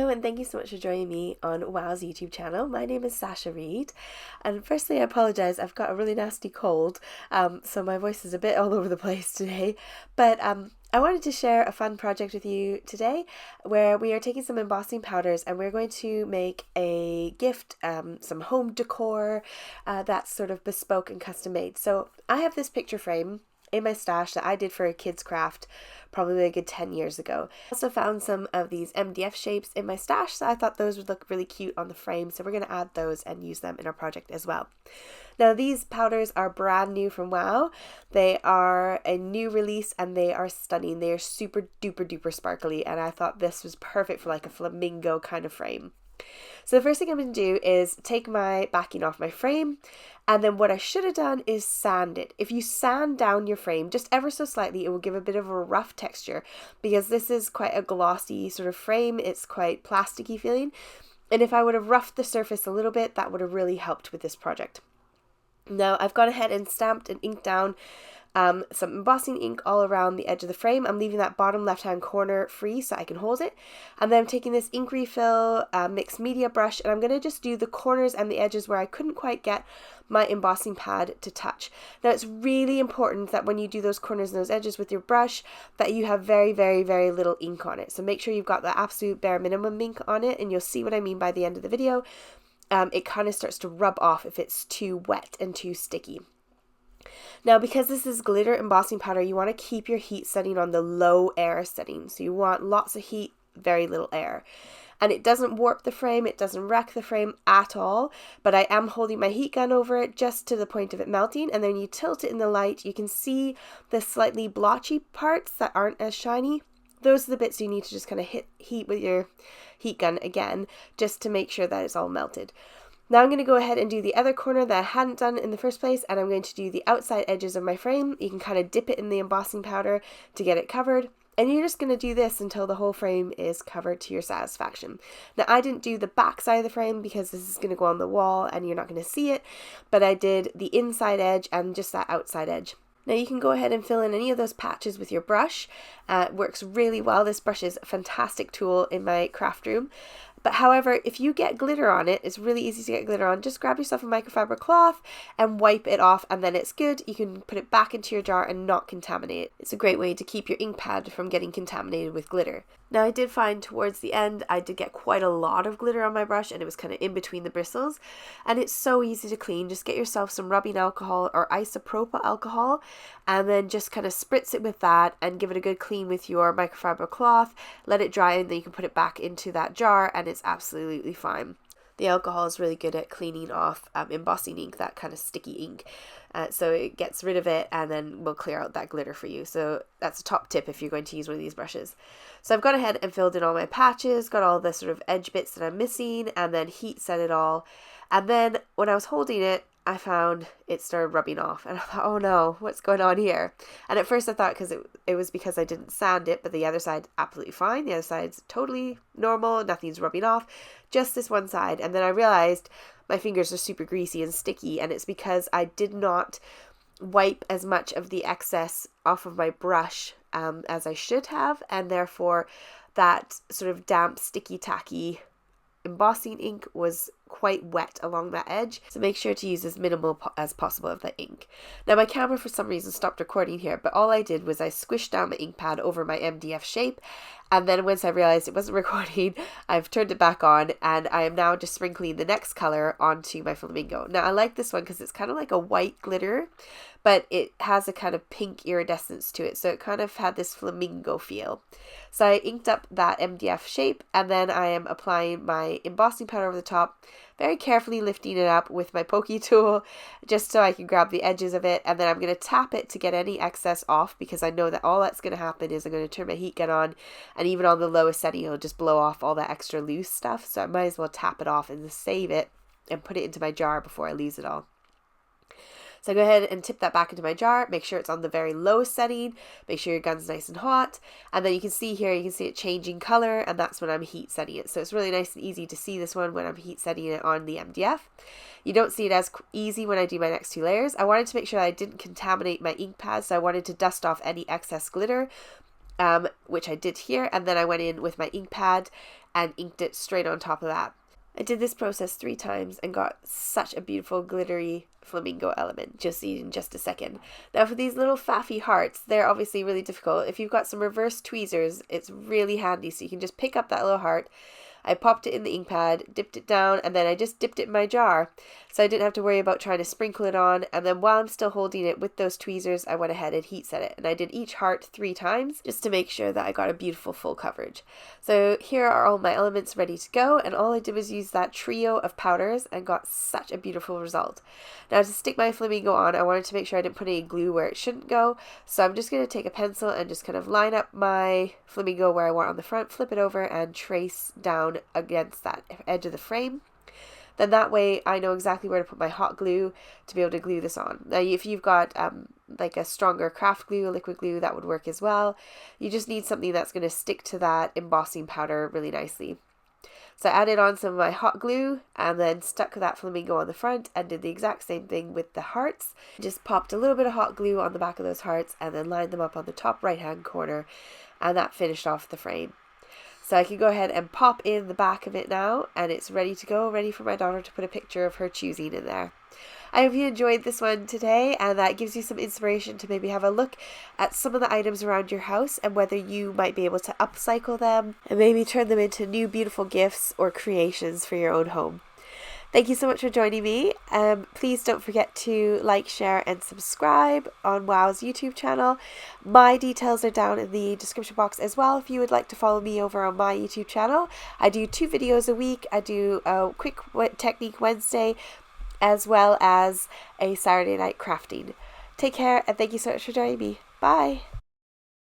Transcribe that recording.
Hello and thank you so much for joining me on WOW's YouTube channel. My name is Sasha Reade, and firstly I apologise, I've got a really nasty cold, so my voice is a bit all over the place today, but I wanted to share a fun project with you today where we are taking some embossing powders and we're going to make a gift, some home decor that's sort of bespoke and custom made. So I have this picture frame in my stash that I did for a kid's craft probably a good 10 years ago. I also found some of these MDF shapes in my stash, so I thought those would look really cute on the frame, so we're going to add those and use them in our project as well. Now these powders are brand new from WOW. They are a new release and they are stunning. They are super duper duper sparkly, and I thought this was perfect for like a flamingo kind of frame. So the first thing I'm going to do is take my backing off my frame, and then what I should have done is sand it. If you sand down your frame just ever so slightly, it will give a bit of a rough texture because this is quite a glossy sort of frame. It's quite plasticky feeling, and if I would have roughed the surface a little bit, that would have really helped with this project. Now I've gone ahead and stamped and inked down some embossing ink all around the edge of the frame. I'm leaving that bottom left hand corner free so I can hold it, and then I'm taking this ink refill mixed media brush, and I'm going to just do the corners and the edges where I couldn't quite get my embossing pad to touch. Now it's really important that when you do those corners and those edges with your brush that you have very very little ink on it, so make sure you've got the absolute bare minimum ink on it, and you'll see what I mean by the end of the video. It kind of starts to rub off if it's too wet and too sticky. Now because this is glitter embossing powder, you want to keep your heat setting on the low air setting. So you want lots of heat, very little air. And it doesn't warp the frame, it doesn't wreck the frame at all, but I am holding my heat gun over it just to the point of it melting, and then you tilt it in the light, you can see the slightly blotchy parts that aren't as shiny. Those are the bits you need to just kind of hit heat with your heat gun again, just to make sure that it's all melted. Now I'm going to go ahead and do the other corner that I hadn't done in the first place, and I'm going to do the outside edges of my frame. You can kind of dip it in the embossing powder to get it covered, and you're just going to do this until the whole frame is covered to your satisfaction. Now I didn't do the back side of the frame because this is going to go on the wall and you're not going to see it, but I did the inside edge and just that outside edge. Now you can go ahead and fill in any of those patches with your brush. It works really well. This brush is a fantastic tool in my craft room. But however, if you get glitter on it, it's really easy to get glitter on. Just grab yourself a microfiber cloth and wipe it off, and then it's good. You can put it back into your jar and not contaminate it. It's a great way to keep your ink pad from getting contaminated with glitter. Now I did find towards the end I did get quite a lot of glitter on my brush, and it was kind of in between the bristles, and it's so easy to clean. Just get yourself some rubbing alcohol or isopropyl alcohol, and then just kind of spritz it with that and give it a good clean with your microfiber cloth. Let it dry, and then you can put it back into that jar and it's absolutely fine. The alcohol is really good at cleaning off embossing ink, that kind of sticky ink. So it gets rid of it and then will clear out that glitter for you. So that's a top tip if you're going to use one of these brushes. So I've gone ahead and filled in all my patches, got all the sort of edge bits that I'm missing, and then heat set it all. And then when I was holding it, I found it started rubbing off, and I thought, oh no, what's going on here? And at first I thought it was because I didn't sand it, but the other side absolutely fine. The other side's totally normal, nothing's rubbing off, just this one side. And then I realized my fingers are super greasy and sticky, and it's because I did not wipe as much of the excess off of my brush as I should have, and therefore that sort of damp, sticky, tacky embossing ink was quite wet along that edge, so make sure to use as minimal as possible of the ink. Now my camera for some reason stopped recording here, but all I did was I squished down my ink pad over my MDF shape, and then once I realized it wasn't recording, I've turned it back on, and I am now just sprinkling the next color onto my flamingo. Now I like this one because it's kind of like a white glitter, but it has a kind of pink iridescence to it, so it kind of had this flamingo feel. So I inked up that MDF shape, and then I am applying my embossing powder over the top, very carefully lifting it up with my pokey tool just so I can grab the edges of it, and then I'm going to tap it to get any excess off, because I know that all that's going to happen is I'm going to turn my heat gun on, and even on the lowest setting it'll just blow off all that extra loose stuff, so I might as well tap it off and save it and put it into my jar before I lose it all. So go ahead and tip that back into my jar. Make sure it's on the very lowest setting. Make sure your gun's nice and hot. And then you can see here, you can see it changing color, and that's when I'm heat setting it. So it's really nice and easy to see this one when I'm heat setting it on the MDF. You don't see it as easy when I do my next two layers. I wanted to make sure that I didn't contaminate my ink pad, so I wanted to dust off any excess glitter. which I did here, and then I went in with my ink pad and inked it straight on top of that. I did this process 3 times and got such a beautiful glittery flamingo element, just in just a second. Now for these little faffy hearts, they're obviously really difficult. If you've got some reverse tweezers, it's really handy, so you can just pick up that little heart. I popped it in the ink pad, dipped it down, and then I just dipped it in my jar. So I didn't have to worry about trying to sprinkle it on. And then while I'm still holding it with those tweezers, I went ahead and heat set it. And I did each heart 3 times just to make sure that I got a beautiful full coverage. So here are all my elements ready to go. And all I did was use that trio of powders and got such a beautiful result. Now to stick my flamingo on, I wanted to make sure I didn't put any glue where it shouldn't go. So I'm just going to take a pencil and just kind of line up my flamingo where I want on the front, flip it over and trace down against that edge of the frame. Then that way I know exactly where to put my hot glue to be able to glue this on. Now if you've got like a stronger craft glue, a liquid glue, that would work as well. You just need something that's going to stick to that embossing powder really nicely. So I added on some of my hot glue and then stuck that flamingo on the front and did the exact same thing with the hearts. Just popped a little bit of hot glue on the back of those hearts and then lined them up on the top right hand corner, and that finished off the frame. So I can go ahead and pop in the back of it now, and it's ready to go, ready for my daughter to put a picture of her choosing in there. I hope you enjoyed this one today, and that gives you some inspiration to maybe have a look at some of the items around your house and whether you might be able to upcycle them and maybe turn them into new beautiful gifts or creations for your own home. Thank you so much for joining me. Please don't forget to like, share, and subscribe on WOW's YouTube channel. My details are down in the description box as well if you would like to follow me over on my YouTube channel. I do 2 videos a week. I do a quick technique Wednesday as well as a Saturday night crafting. Take care, and thank you so much for joining me. Bye!